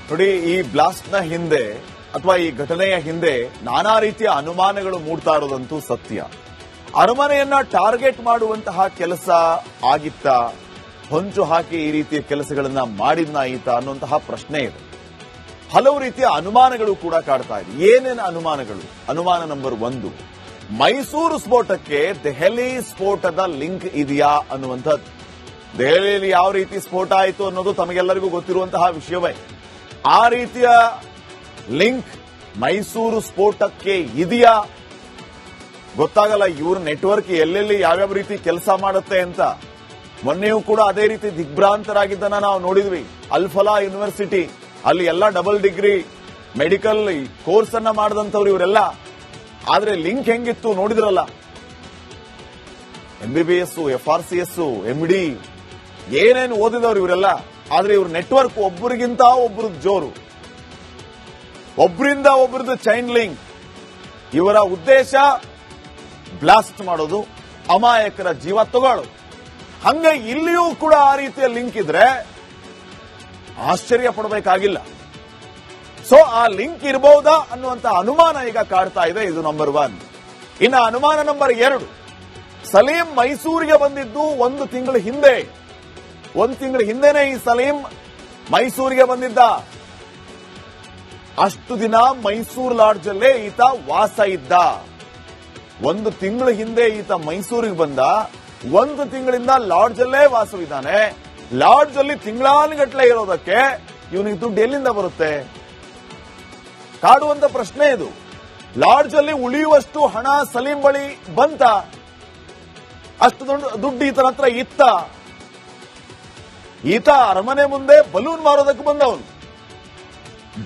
ನೋಡಿ, ಈ ಬ್ಲಾಸ್ಟ್ ನ ಹಿಂದೆ ಅಥವಾ ಈ ಘಟನೆಯ ಹಿಂದೆ ನಾನಾ ರೀತಿಯ ಅನುಮಾನಗಳು ಮೂಡ್ತಾ ಇರೋದಂತೂ ಸತ್ಯ. ಅರಮನೆಯನ್ನ ಟಾರ್ಗೆಟ್ ಮಾಡುವಂತಹ ಕೆಲಸ ಆಗಿತ್ತಾ, ಹೊಂಚು ಹಾಕಿ ಈ ರೀತಿಯ ಕೆಲಸಗಳನ್ನ ಮಾಡಿದ್ನ ಈತ ಅನ್ನುವಂತಹ ಪ್ರಶ್ನೆ ಇದೆ. ಹಲವು ರೀತಿಯ ಅನುಮಾನಗಳು ಕೂಡ ಕಾಡ್ತಾ ಇದೆ. ಏನೇನು ಅನುಮಾನಗಳು? ಅನುಮಾನ ನಂಬರ್ 1, ಮೈಸೂರು ಸ್ಫೋಟಕ್ಕೆ ದೆಹಲಿ ಸ್ಫೋಟದ ಲಿಂಕ್ ಇದೆಯಾ ಅನ್ನುವಂಥದ್ದು. ದೆಹಲಿಯಲ್ಲಿ ಯಾವ ರೀತಿ ಸ್ಫೋಟ ಆಯಿತು ಅನ್ನೋದು ತಮಗೆಲ್ಲರಿಗೂ ಗೊತ್ತಿರುವಂತಹ ವಿಷಯವೇ. ಆ ರೀತಿಯ ಲಿಂಕ್ ಮೈಸೂರು ಸ್ಫೋಟಕ್ಕೆ ಇದೆಯಾ ಗೊತ್ತಾಗಲ್ಲ. ಇವ್ರ ನೆಟ್ವರ್ಕ್ ಎಲ್ಲೆಲ್ಲಿ ಯಾವ್ಯಾವ ರೀತಿ ಕೆಲಸ ಮಾಡುತ್ತೆ ಅಂತ ಮೊನ್ನೆಯೂ ಕೂಡ ಅದೇ ರೀತಿ ದಿಗ್ಭ್ರಾಂತರಾಗಿದ್ದನ್ನ ನಾವು ನೋಡಿದ್ವಿ. ಅಲ್ಫಲಾ ಯೂನಿವರ್ಸಿಟಿ, ಅಲ್ಲಿ ಎಲ್ಲ ಡಬಲ್ ಡಿಗ್ರಿ ಮೆಡಿಕಲ್ ಕೋರ್ಸ್ ಅನ್ನ ಮಾಡಿದಂಥವ್ರು ಇವರೆಲ್ಲ. ಆದ್ರೆ ಲಿಂಕ್ ಹೆಂಗಿತ್ತು ನೋಡಿದ್ರಲ್ಲ. MBBS, FRCS, MD ಏನೇನು ಓದಿದವ್ರು ಇವರೆಲ್ಲ. ಆದ್ರೆ ಇವ್ರ ನೆಟ್ವರ್ಕ್ ಒಬ್ಬರಿಗಿಂತ ಒಬ್ರು ಜೋರು, ಒಬ್ಬರಿಂದ ಒಬ್ಬರದ್ದು ಚೈನ್ ಲಿಂಕ್. ಇವರ ಉದ್ದೇಶ ಬ್ಲಾಸ್ಟ್ ಮಾಡೋದು, ಅಮಾಯಕರ ಜೀವ ತಗೊಳ್ಳೋದು. ಹಂಗೆ ಇಲ್ಲಿಯೂ ಕೂಡ ಆ ರೀತಿಯ ಲಿಂಕ್ ಇದ್ರೆ ಆಶ್ಚರ್ಯ ಪಡಬೇಕಾಗಿಲ್ಲ. ಸೊ ಆ ಲಿಂಕ್ ಇರಬಹುದಾ ಅನ್ನುವಂತ ಅನುಮಾನ ಈಗ ಕಾಡ್ತಾ ಇದೆ. ಇದು ನಂಬರ್ 1. ಇನ್ನು ಅನುಮಾನ ನಂಬರ್ 2, ಸಲೀಂ ಮೈಸೂರಿಗೆ ಬಂದಿದ್ದು 1 ತಿಂಗಳ ಹಿಂದೆ. 1 ತಿಂಗಳ ಹಿಂದೆನೆ ಈ ಸಲೀಂ ಮೈಸೂರಿಗೆ ಬಂದಿದ್ದ. ಅಷ್ಟು ದಿನ ಮೈಸೂರು ಲಾಡ್ಜಲ್ಲೇ ಈತ ವಾಸ ಇದ್ದ. 1 ತಿಂಗಳ ಹಿಂದೆ ಈತ ಮೈಸೂರಿಗೆ ಬಂದ. 1 ತಿಂಗಳಿಂದ ಲಾಡ್ಜಲ್ಲೇ ವಾಸವಿದ್ದಾನೆ. ಲಾಡ್ಜ್ ಅಲ್ಲಿ ತಿಂಗಳಾನುಗಟ್ಟಲೆ ಇರೋದಕ್ಕೆ ಇವನಿಗೆ ದುಡ್ಡು ಎಲ್ಲಿಂದ ಬರುತ್ತೆ? ಕಾಡುವಂತ ಪ್ರಶ್ನೆ ಇದು. ಲಾಡ್ಜ್ ಅಲ್ಲಿ ಉಳಿಯುವಷ್ಟು ಹಣ ಸಲೀಂ ಬಳಿ ಬಂತ? ಅಷ್ಟು ದುಡ್ಡು ಈತನ ಹತ್ರ ಇತ್ತ? ಈತ ಅರಮನೆ ಮುಂದೆ ಬಲೂನ್ ಮಾರೋದಕ್ಕೆ ಬಂದವನು.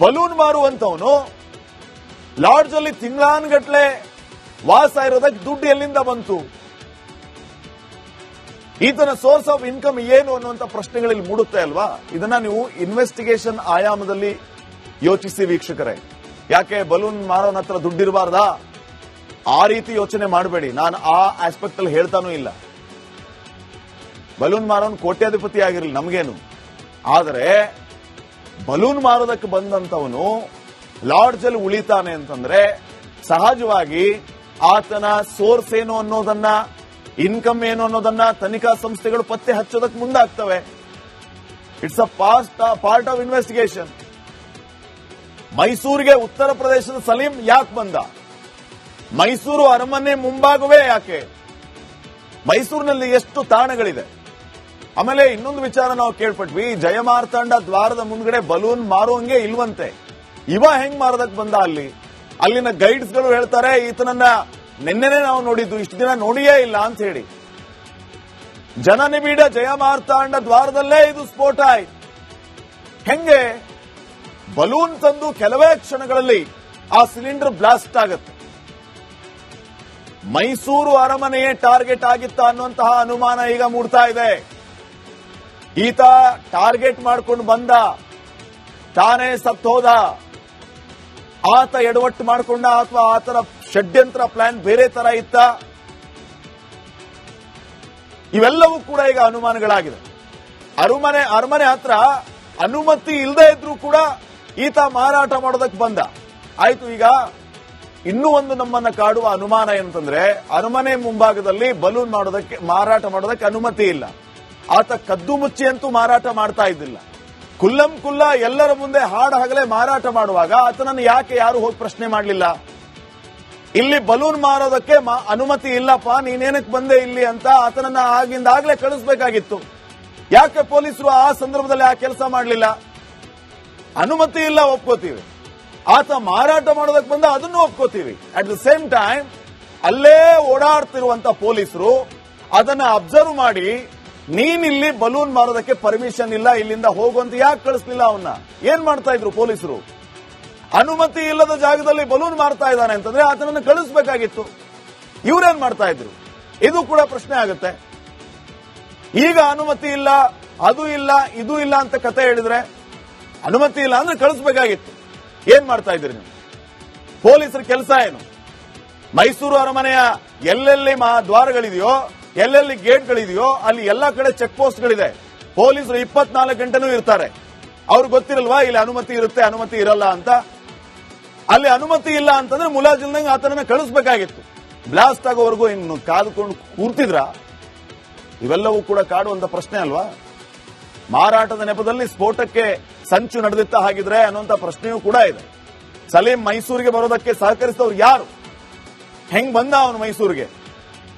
ಬಲೂನ್ ಮಾರುವಂತವನು ಲಾಡ್ಜ್ ಅಲ್ಲಿ ತಿಂಗಳಾನುಗಟ್ಟಲೆ ವಾಸ ಇರೋದಕ್ಕೆ ದುಡ್ಡು ಎಲ್ಲಿಂದ ಬಂತು? ಈತನ ಸೋರ್ಸ್ ಆಫ್ ಇನ್ಕಮ್ ಏನು ಅನ್ನುವಂತ ಪ್ರಶ್ನೆಗಳಲ್ಲಿ ಮೂಡುತ್ತೆ ಅಲ್ವಾ? ಇದನ್ನ ನೀವು ಇನ್ವೆಸ್ಟಿಗೇಷನ್ ಆಯಾಮದಲ್ಲಿ ಯೋಚಿಸಿ ವೀಕ್ಷಕರೇ. ಯಾಕೆ ಬಲೂನ್ ಮಾರೋನ ಹತ್ರ ದುಡ್ಡಿರಬಾರ್ದಾ? ಆ ರೀತಿ ಯೋಚನೆ ಮಾಡಬೇಡಿ. ನಾನು ಆ ಆಸ್ಪೆಕ್ಟ್ ಅಲ್ಲಿ ಹೇಳ್ತಾನೂ ಇಲ್ಲ. ಬಲೂನ್ ಮಾರೋನ್ ಕೋಟ್ಯಾಧಿಪತಿ ಆಗಿರಲಿ, ನಮಗೇನು. ಆದರೆ ಬಲೂನ್ ಮಾರೋದಕ್ಕೆ ಬಂದಂತವನು ಲಾಡ್ಜ್ ಅಲ್ಲಿ ಉಳಿತಾನೆ ಅಂತಂದ್ರೆ ಸಹಜವಾಗಿ ಆತನ ಸೋರ್ಸ್ ಏನು ಅನ್ನೋದನ್ನ, ಇನ್ಕಮ್ ಏನು ಅನ್ನೋದನ್ನ ತನಿಖಾ ಸಂಸ್ಥೆಗಳು ಪತ್ತೆ ಹಚ್ಚೋದಕ್ಕೆ ಮುಂದಾಗ್ತವೆ. It's a part of investigation. ಮೈಸೂರಿಗೆ ಉತ್ತರ ಪ್ರದೇಶದ ಸಲೀಂ ಯಾಕೆ ಬಂದ? ಮೈಸೂರು ಅರಮನೆ ಮುಂಭಾಗವೇ ಯಾಕೆ? ಮೈಸೂರಿನಲ್ಲಿ ಎಷ್ಟು ತಾಣಗಳಿದೆ? ಆಮೇಲೆ ಇನ್ನೊಂದು ವಿಚಾರ ನಾವು ಕೇಳ್ಪಟ್ವಿ, ಜಯಮಾರ್ತಾಂಡ ದ್ವಾರದ ಮುಂದ್ಗಡೆ ಬಲೂನ್ ಮಾರುವಂಗೆ ಇಲ್ವಂತೆ. ಇವ ಹೆಂಗ್ ಮಾರೋದಕ್ಕೆ ಬಂದ ಅಲ್ಲಿ? ಅಲ್ಲಿನ ಗೈಡ್ಸ್ ಗಳು ಹೇಳ್ತಾರೆ ಈತನನ್ನ ನಿನ್ನೆನೆ ನಾವು ನೋಡಿದ್ದು, ಇಷ್ಟು ದಿನ ನೋಡಿಯೇ ಇಲ್ಲ ಅಂತ ಹೇಳಿ. ಜನನಿಬಿಡ ಜಯಮಾರ್ತಾಂಡ ದ್ವಾರದಲ್ಲೇ ಇದು ಸ್ಫೋಟ ಆಯ್ತು. ಹೆಂಗೆ? ಬಲೂನ್ ತಂದು ಕೆಲವೇ ಕ್ಷಣಗಳಲ್ಲಿ ಆ ಸಿಲಿಂಡರ್ ಬ್ಲಾಸ್ಟ್ ಆಗುತ್ತೆ. ಮೈಸೂರು ಅರಮನೆಯೇ ಟಾರ್ಗೆಟ್ ಆಗಿತ್ತ ಅನ್ನುವಂತಹ ಅನುಮಾನ ಈಗ ಮೂಡ್ತಾ ಇದೆ. ಈತ ಟಾರ್ಗೆಟ್ ಮಾಡ್ಕೊಂಡು ಬಂದ, ತಾನೇ ಸತ್ತೋದ, ಆತ ಎಡವಟ್ಟು ಮಾಡಿಕೊಂಡ, ಅಥವಾ ಆತನ ಷಡ್ಯಂತ್ರ ಪ್ಲಾನ್ ಬೇರೆ ತರ ಇತ್ತ? ಇವೆಲ್ಲವೂ ಕೂಡ ಈಗ ಅನುಮಾನಗಳಾಗಿದೆ. ಅರಮನೆ ಹತ್ರ ಅನುಮತಿ ಇಲ್ಲದೆ ಇದ್ರೂ ಕೂಡ ಈತ ಮಾರಾಟ ಮಾಡೋದಕ್ಕೆ ಬಂದ. ಆಯ್ತು, ಈಗ ಇನ್ನೂ ಒಂದು ನಮ್ಮನ್ನ ಕಾಡುವ ಅನುಮಾನ ಏನಂತಂದ್ರೆ, ಅರಮನೆ ಮುಂಭಾಗದಲ್ಲಿ ಬಲೂನ್ ಮಾರಾಟ ಮಾಡೋದಕ್ಕೆ ಅನುಮತಿ ಇಲ್ಲ. ಆತ ಕದ್ದು ಮುಚ್ಚಿ ಅಂತೂ ಮಾರಾಟ ಮಾಡ್ತಾ ಇದ್ದಿಲ್ಲ. ಕುಲ್ಲಂ ಕುಲ್ಲ ಎಲ್ಲರ ಮುಂದೆ ಹಾಡು ಹಗಲೇ ಮಾರಾಟ ಮಾಡುವಾಗ ಆತನನ್ನು ಯಾಕೆ ಯಾರು ಹೋಗಿ ಪ್ರಶ್ನೆ ಮಾಡಲಿಲ್ಲ? ಇಲ್ಲಿ ಬಲೂನ್ ಮಾರೋದಕ್ಕೆ ಅನುಮತಿ ಇಲ್ಲಪ್ಪ, ನೀನೇನಕ್ಕೆ ಬಂದೆ ಇಲ್ಲಿ ಅಂತ ಆತನನ್ನ ಆಗಿಂದಾಗ್ಲೇ ಕಳಿಸಬೇಕಾಗಿತ್ತು. ಯಾಕೆ ಪೊಲೀಸರು ಆ ಸಂದರ್ಭದಲ್ಲಿ ಆ ಕೆಲಸ ಮಾಡಲಿಲ್ಲ? ಅನುಮತಿ ಇಲ್ಲ, ಒಪ್ಕೋತೀವಿ. ಆತ ಮಾರಾಟ ಮಾಡೋದಕ್ಕೆ ಬಂದ, ಅದನ್ನು ಒಪ್ಕೋತೀವಿ. ಅಟ್ ದ ಸೇಮ್ ಟೈಮ್ ಅಲ್ಲೇ ಓಡಾಡ್ತಿರುವಂತ ಪೊಲೀಸರು ಅದನ್ನ ಅಬ್ಸರ್ವ್ ಮಾಡಿ, ನೀನಿಲ್ಲಿ ಬಲೂನ್ ಮಾರೋದಕ್ಕೆ ಪರ್ಮಿಷನ್ ಇಲ್ಲ, ಇಲ್ಲಿಂದ ಹೋಗುವಂತ ಯಾಕೆ ಕಳಿಸ್ಲಿಲ್ಲ ಅವನ್ನ? ಏನ್ ಮಾಡ್ತಾ ಇದ್ರು ಪೊಲೀಸರು? ಅನುಮತಿ ಇಲ್ಲದ ಜಾಗದಲ್ಲಿ ಬಲೂನ್ ಮಾರ್ತಾ ಇದ್ದಾನೆ ಅಂತಂದ್ರೆ ಆತನನ್ನು ಕಳಿಸಬೇಕಾಗಿತ್ತು. ಇವ್ರೇನ್ ಮಾಡ್ತಾ ಇದ್ರು? ಇದು ಕೂಡ ಪ್ರಶ್ನೆ ಆಗುತ್ತೆ. ಈಗ ಅನುಮತಿ ಇಲ್ಲ, ಅದು ಇಲ್ಲ, ಇದು ಇಲ್ಲ ಅಂತ ಕತೆ ಹೇಳಿದ್ರೆ, ಅನುಮತಿ ಇಲ್ಲ ಅಂದ್ರೆ ಕಳಿಸಬೇಕಾಗಿತ್ತು. ಏನ್ ಮಾಡ್ತಾ ಇದ್ರಿ ನೀವು? ಪೊಲೀಸರ ಕೆಲಸ ಏನು? ಮೈಸೂರು ಅರಮನೆಯ ಎಲ್ಲೆಲ್ಲಿ ದ್ವಾರಗಳಿದೆಯೋ, ಎಲ್ಲೆಲ್ಲಿ ಗೇಟ್ಗಳಿದೆಯೋ ಅಲ್ಲಿ ಎಲ್ಲಾ ಕಡೆ ಚೆಕ್ ಪೋಸ್ಟ್ಗಳಿದೆ. ಪೊಲೀಸರು 24 ಗಂಟೆನೂ ಇರ್ತಾರೆ. ಅವ್ರಿಗೆ ಗೊತ್ತಿರಲ್ವಾ ಇಲ್ಲಿ ಅನುಮತಿ ಇರುತ್ತೆ ಅನುಮತಿ ಇರಲ್ಲ ಅಂತ? ಅಲ್ಲಿ ಅನುಮತಿ ಇಲ್ಲ ಅಂತಂದ್ರೆ ಮುಲಾಜಿಲ್ದಂಗೆ ಆತನನ್ನ ಕಳಿಸ್ಬೇಕಾಗಿತ್ತು. ಬ್ಲಾಸ್ಟ್ ಆಗೋವರೆಗೂ ಇನ್ನು ಕಾದುಕೊಂಡು ಕೂರ್ತಿದ್ರ? ಇವೆಲ್ಲವೂ ಕೂಡ ಕಾಡುವಂತ ಪ್ರಶ್ನೆ ಅಲ್ವಾ? ಮಾರಾಟದ ನೆಪದಲ್ಲಿ ಸ್ಫೋಟಕ್ಕೆ ಸಂಚು ನಡೆದಿತ್ತ ಹಾಗಿದ್ರೆ ಅನ್ನುವಂತ ಪ್ರಶ್ನೆಯೂ ಕೂಡ ಇದೆ. ಸಲೀಂ ಮೈಸೂರಿಗೆ ಬರೋದಕ್ಕೆ ಸಹಕರಿಸಿದವರು ಯಾರು? ಹೆಂಗ್ ಬಂದ ಅವನು ಮೈಸೂರಿಗೆ?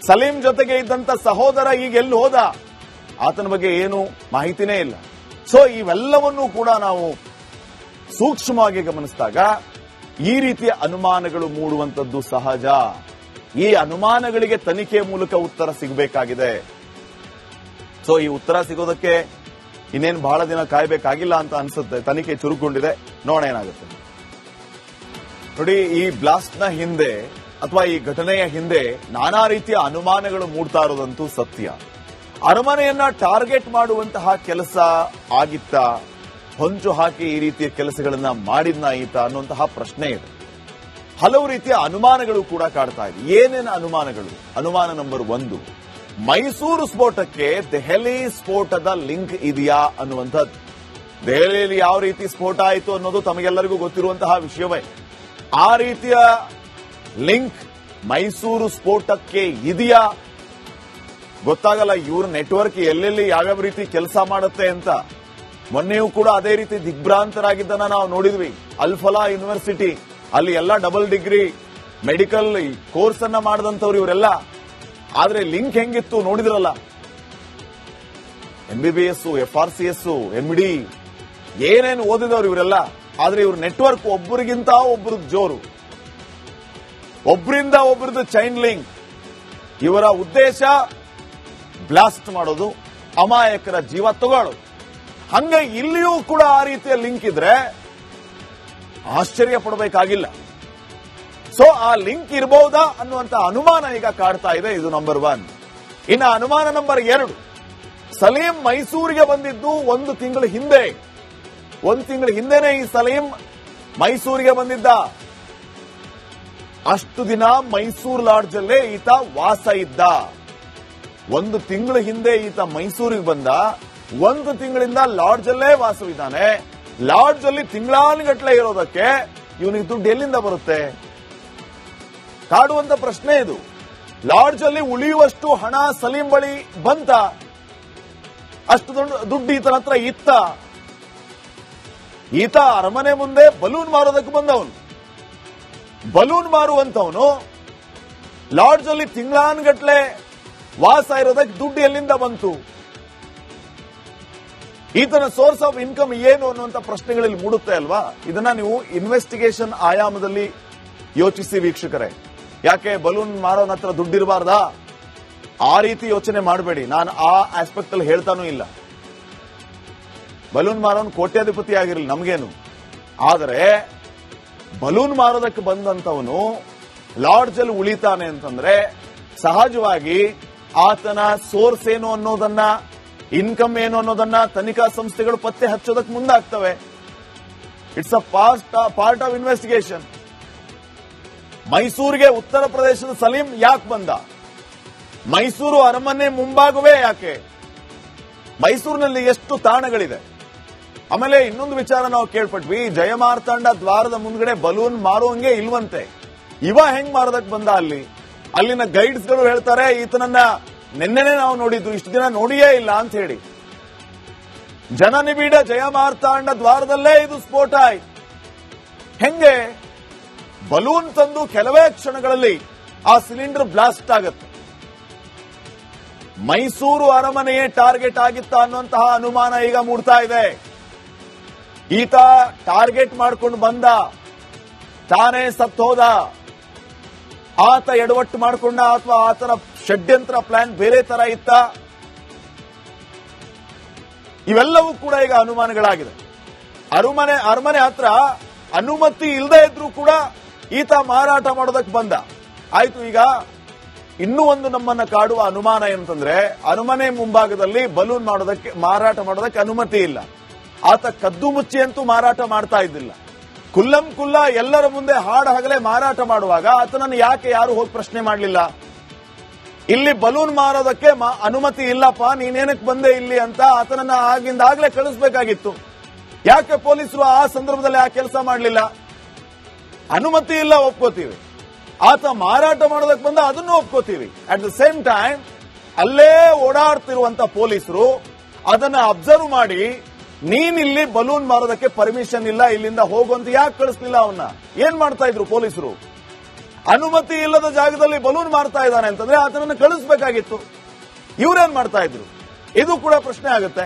ಸಲೀಂ ಜೊತೆಗೆ ಇದ್ದಂತ ಸಹೋದರ ಈಗ ಎಲ್ಲಿ ಹೋದ? ಆತನ ಬಗ್ಗೆ ಏನು ಮಾಹಿತಿನೇ ಇಲ್ಲ. ಸೊ ಇವೆಲ್ಲವನ್ನೂ ಕೂಡ ನಾವು ಸೂಕ್ಷ್ಮವಾಗಿ ಗಮನಿಸಿದಾಗ ಈ ರೀತಿಯ ಅನುಮಾನಗಳು ಮೂಡುವಂತದ್ದು ಸಹಜ. ಈ ಅನುಮಾನಗಳಿಗೆ ತನಿಖೆ ಮೂಲಕ ಉತ್ತರ ಸಿಗಬೇಕಾಗಿದೆ. ಸೊ ಈ ಉತ್ತರ ಸಿಗೋದಕ್ಕೆ ಇನ್ನೇನು ಬಹಳ ದಿನ ಕಾಯಬೇಕಾಗಿಲ್ಲ ಅಂತ ಅನ್ಸುತ್ತೆ. ತನಿಖೆ ಚುರುಕೊಂಡಿದೆ, ನೋಡೋಣ ಏನಾಗುತ್ತೆ. ನೋಡಿ, ಈ ಬ್ಲಾಸ್ಟ್ನ ಹಿಂದೆ ಅಥವಾ ಈ ಘಟನೆಯ ಹಿಂದೆ ನಾನಾ ರೀತಿಯ ಅನುಮಾನಗಳು ಮೂಡ್ತಾ ಇರೋದಂತೂ ಸತ್ಯ. ಅರಮನೆಯನ್ನ ಟಾರ್ಗೆಟ್ ಮಾಡುವಂತಹ ಕೆಲಸ ಆಗಿತ್ತ? ಹೊಂಚು ಹಾಕಿ ಈ ರೀತಿಯ ಕೆಲಸಗಳನ್ನ ಮಾಡಿದ್ನ ಈತ ಅನ್ನುವಂತಹ ಪ್ರಶ್ನೆ ಇದೆ. ಹಲವು ರೀತಿಯ ಅನುಮಾನಗಳು ಕೂಡ ಕಾಡ್ತಾ ಇದೆ. ಏನೇನು ಅನುಮಾನಗಳು? ಅನುಮಾನ ನಂಬರ್ 1, ಮೈಸೂರು ಸ್ಫೋಟಕ್ಕೆ ದೆಹಲಿ ಸ್ಫೋಟದ ಲಿಂಕ್ ಇದೆಯಾ ಅನ್ನುವಂಥದ್ದು. ದೆಹಲಿಯಲ್ಲಿ ಯಾವ ರೀತಿ ಸ್ಫೋಟ ಆಯಿತು ಅನ್ನೋದು ತಮಗೆಲ್ಲರಿಗೂ ಗೊತ್ತಿರುವಂತಹ ವಿಷಯವೇ. ಆ ರೀತಿಯ ಲಿಂಕ್ ಮೈಸೂರು ಸ್ಫೋಟಕ್ಕೆ ಇದೆಯಾ ಗೊತ್ತಾಗಲ್ಲ. ಇವ್ರ ನೆಟ್ವರ್ಕ್ ಎಲ್ಲೆಲ್ಲಿ ಯಾವ್ಯಾವ ರೀತಿ ಕೆಲಸ ಮಾಡುತ್ತೆ ಅಂತ ಮೊನ್ನೆಯೂ ಕೂಡ ಅದೇ ರೀತಿ ದಿಗ್ಭ್ರಾಂತರಾಗಿದ್ದನ್ನ ನಾವು ನೋಡಿದ್ವಿ. ಅಲ್ಫಲಾ ಯೂನಿವರ್ಸಿಟಿ ಅಲ್ಲಿ ಎಲ್ಲ ಡಬಲ್ ಡಿಗ್ರಿ ಮೆಡಿಕಲ್ ಕೋರ್ಸ್ ಅನ್ನ ಮಾಡಿದಂತವ್ರು ಇವರೆಲ್ಲ. ಆದ್ರೆ ಲಿಂಕ್ ಹೆಂಗಿತ್ತು ನೋಡಿದ್ರಲ್ಲ. MBBS, FRCS, MD ಏನೇನು ಓದಿದವರು ಇವರೆಲ್ಲ. ಆದ್ರೆ ಇವ್ರ ನೆಟ್ವರ್ಕ್ ಒಬ್ಬರಿಗಿಂತ ಒಬ್ಬರದ್ದು ಜೋರು, ಒಬ್ಬರಿಂದ ಒಬ್ಬರದ್ದು ಚೈನ್ ಲಿಂಕ್. ಇವರ ಉದ್ದೇಶ ಬ್ಲಾಸ್ಟ್ ಮಾಡೋದು, ಅಮಾಯಕರ ಜೀವ ತಗೊಳ್ಳೋದು. ಹಂಗೆ ಇಲ್ಲಿಯೂ ಕೂಡ ಆ ರೀತಿಯ ಲಿಂಕ್ ಇದ್ರೆ ಆಶ್ಚರ್ಯ ಪಡಬೇಕಾಗಿಲ್ಲ. ಸೊ ಆ ಲಿಂಕ್ ಇರಬಹುದಾ ಅನ್ನುವಂತ ಅನುಮಾನ ಈಗ ಕಾಡ್ತಾ ಇದೆ. ಇದು ನಂಬರ್ 1. ಇನ್ನು ಅನುಮಾನ ನಂಬರ್ 2, ಸಲೀಂ ಮೈಸೂರಿಗೆ ಬಂದಿದ್ದು 1 ತಿಂಗಳ ಹಿಂದೆ. 1 ತಿಂಗಳ ಹಿಂದೆನೆ ಈ ಸಲೀಂ ಮೈಸೂರಿಗೆ ಬಂದಿದ್ದ. ಅಷ್ಟು ದಿನ ಮೈಸೂರು ಲಾಡ್ಜಲ್ಲೇ ಈತ ವಾಸ ಇದ್ದ. 1 ತಿಂಗಳ ಹಿಂದೆ ಈತ ಮೈಸೂರಿಗೆ ಬಂದ. 1 ತಿಂಗಳಿಂದ ಲಾಡ್ಜಲ್ಲೇ ವಾಸವಿದ್ದಾನೆ. ಲಾಡ್ಜ್ ಅಲ್ಲಿ ತಿಂಗಳಾನುಗಟ್ಲೆ ಇರೋದಕ್ಕೆ ಇವನಿಗೆ ದುಡ್ಡು ಎಲ್ಲಿಂದ ಬರುತ್ತೆ? ಕಾಡುವಂತ ಪ್ರಶ್ನೆ ಇದು. ಲಾಡ್ಜ್ ಅಲ್ಲಿ ಉಳಿಯುವಷ್ಟು ಹಣ ಸಲೀಂ ಬಳಿ ಬಂತ? ಅಷ್ಟು ದುಡ್ಡು ಈತನ ಹತ್ರ ಇತ್ತ? ಈತ ಅರಮನೆ ಮುಂದೆ ಬಲೂನ್ ಮಾರೋದಕ್ಕೆ ಬಂದವನು. ಬಲೂನ್ ಮಾರುವಂತವನು ಲಾಡ್ಜ್ ಅಲ್ಲಿ ತಿಂಗಳಾನುಗಟ್ಲೆ ವಾಸ ಇರೋದಕ್ಕೆ ದುಡ್ಡು ಎಲ್ಲಿಂದ ಬಂತು? ಈತನ ಸೋರ್ಸ್ ಆಫ್ ಇನ್ಕಮ್ ಏನು ಅನ್ನುವಂತ ಪ್ರಶ್ನೆಗಳಲ್ಲಿ ಮೂಡುತ್ತೆ ಅಲ್ವಾ? ಇದನ್ನ ನೀವು ಇನ್ವೆಸ್ಟಿಗೇಷನ್ ಆಯಾಮದಲ್ಲಿ ಯೋಚಿಸಿ ವೀಕ್ಷಕರೇ. ಯಾಕೆ ಬಲೂನ್ ಮಾರೋನ ಹತ್ರ ದುಡ್ಡಿರಬಾರ್ದಾ? ಆ ರೀತಿ ಯೋಚನೆ ಮಾಡಬೇಡಿ. ನಾನು ಆ ಆಸ್ಪೆಕ್ಟ್ ಅಲ್ಲಿ ಹೇಳ್ತಾನೂ ಇಲ್ಲ. ಬಲೂನ್ ಮಾರೋನ್ ಕೋಟ್ಯಾಧಿಪತಿ ಆಗಿರಲಿ, ನಮಗೇನು. ಆದರೆ ಬಲೂನ್ ಮಾರೋದಕ್ಕೆ ಬಂದಂತವನು ಲಾಡ್ಜ್ ಅಲ್ಲಿ ಉಳಿತಾನೆ ಅಂತಂದ್ರೆ ಸಹಜವಾಗಿ ಆತನ ಸೋರ್ಸ್ ಏನು ಅನ್ನೋದನ್ನ, ಇನ್ಕಮ್ ಏನು ಅನ್ನೋದನ್ನ ತನಿಖಾ ಸಂಸ್ಥೆಗಳು ಪತ್ತೆ ಹಚ್ಚೋದಕ್ಕೆ ಮುಂದಾಗ್ತವೆ. It's a part of investigation. ಮೈಸೂರಿಗೆ ಉತ್ತರ ಪ್ರದೇಶದ ಸಲೀಂ ಯಾಕೆ ಬಂದ? ಮೈಸೂರು ಅರಮನೆ ಮುಂಭಾಗವೇ ಯಾಕೆ? ಮೈಸೂರಿನಲ್ಲಿ ಎಷ್ಟು ತಾಣಗಳಿದೆ? ಆಮೇಲೆ ಇನ್ನೊಂದು ವಿಚಾರ ನಾವು ಕೇಳ್ಪಟ್ವಿ, ಜಯಮಾರ್ತಾಂಡ ದ್ವಾರದ ಮುಂದ್ಗಡೆ ಬಲೂನ್ ಮಾರುವಂಗೆ ಇಲ್ವಂತೆ. ಇವ ಹೆಂಗ್ ಮಾರೋದಕ್ಕೆ ಬಂದ ಅಲ್ಲಿ? ಅಲ್ಲಿನ ಗೈಡ್ಸ್ಗಳು ಹೇಳ್ತಾರೆ ಈತನನ್ನ ನಿನ್ನೆನೆ ನಾವು ನೋಡಿದ್ದು, ಇಷ್ಟು ದಿನ ನೋಡಿಯೇ ಇಲ್ಲ ಅಂತ ಹೇಳಿ. ಜನನಿಬಿಡ ಜಯಮಾರ್ತಾಂಡ ದ್ವಾರದಲ್ಲೇ ಇದು ಸ್ಫೋಟ ಆಯ್ತು. ಹೆಂಗೆ? ಬಲೂನ್ ತಂದು ಕೆಲವೇ ಕ್ಷಣಗಳಲ್ಲಿ ಆ ಸಿಲಿಂಡರ್ ಬ್ಲಾಸ್ಟ್ ಆಗುತ್ತೆ. ಮೈಸೂರು ಅರಮನೆಯೇ ಟಾರ್ಗೆಟ್ ಆಗಿತ್ತ ಅನ್ನುವಂತಹ ಅನುಮಾನ ಈಗ ಮೂಡ್ತಾ ಇದೆ. ಈತ ಟಾರ್ಗೆಟ್ ಮಾಡ್ಕೊಂಡು ಬಂದ, ತಾನೇ ಸತ್ತೋದ, ಆತ ಎಡವಟ್ಟು ಮಾಡಿಕೊಂಡ ಅಥವಾ ಆತನ ಷಡ್ಯಂತ್ರ ಪ್ಲಾನ್ ಬೇರೆ ತರ ಇತ್ತ? ಇವೆಲ್ಲವೂ ಕೂಡ ಈಗ ಅನುಮಾನಗಳಾಗಿದೆ. ಅರಮನೆ ಹತ್ರ ಅನುಮತಿ ಇಲ್ಲದೆ ಇದ್ರೂ ಕೂಡ ಈತ ಮಾರಾಟ ಮಾಡೋದಕ್ಕೆ ಬಂದ. ಆಯ್ತು, ಈಗ ಇನ್ನೂ ಒಂದು ನಮ್ಮನ್ನ ಕಾಡುವ ಅನುಮಾನ ಏನಂತಂದ್ರೆ, ಅರಮನೆ ಮುಂಭಾಗದಲ್ಲಿ ಬಲೂನ್ ಮಾರಾಟ ಮಾಡೋದಕ್ಕೆ ಅನುಮತಿ ಇಲ್ಲ. ಆತ ಕದ್ದು ಮುಚ್ಚಿ ಅಂತೂ ಮಾರಾಟ ಮಾಡ್ತಾ ಇದ್ದಿಲ್ಲ. ಕುಲ್ಲಂ ಕುಲ್ಲ ಎಲ್ಲರ ಮುಂದೆ ಹಾಡು ಹಗಲೇ ಮಾರಾಟ ಮಾಡುವಾಗ ಆತನನ್ನು ಯಾಕೆ ಯಾರು ಹೋಗಿ ಪ್ರಶ್ನೆ ಮಾಡಲಿಲ್ಲ? ಇಲ್ಲಿ ಬಲೂನ್ ಮಾರೋದಕ್ಕೆ ಅನುಮತಿ ಇಲ್ಲಪ್ಪ, ನೀನೇನಕ್ಕೆ ಬಂದೆ ಇಲ್ಲಿ ಅಂತ ಆತನನ್ನ ಆಗಿಂದಾಗ್ಲೇ ಕಳಿಸ್ಬೇಕಾಗಿತ್ತು. ಯಾಕೆ ಪೊಲೀಸರು ಆ ಸಂದರ್ಭದಲ್ಲಿ ಆ ಕೆಲಸ ಮಾಡಲಿಲ್ಲ? ಅನುಮತಿ ಇಲ್ಲ ಒಪ್ಕೋತೀವಿ, ಆತ ಮಾರಾಟ ಮಾಡೋದಕ್ಕೆ ಬಂದ ಅದನ್ನು ಒಪ್ಕೋತೀವಿ. ಅಟ್ ದ ಸೇಮ್ ಟೈಮ್ ಅಲ್ಲೇ ಓಡಾಡ್ತಿರುವಂತ ಪೊಲೀಸರು ಅದನ್ನ ಅಬ್ಸರ್ವ್ ಮಾಡಿ ನೀನಿಲ್ಲಿ ಬಲೂನ್ ಮಾರೋದಕ್ಕೆ ಪರ್ಮಿಷನ್ ಇಲ್ಲ, ಇಲ್ಲಿಂದ ಹೋಗುವಂತ ಯಾಕೆ ಕಳಿಸ್ಲಿಲ್ಲ? ಅವನ್ನ ಏನ್ ಮಾಡ್ತಾ ಇದ್ರು ಪೊಲೀಸರು? ಅನುಮತಿ ಇಲ್ಲದ ಜಾಗದಲ್ಲಿ ಬಲೂನ್ ಮಾರ್ತಾ ಇದ್ದಾನೆ ಅಂತಂದ್ರೆ ಆತನನ್ನು ಕಳಿಸಬೇಕಾಗಿತ್ತು. ಇವ್ರೇನ್ ಮಾಡ್ತಾ ಇದ್ರು? ಇದು ಕೂಡ ಪ್ರಶ್ನೆ ಆಗುತ್ತೆ.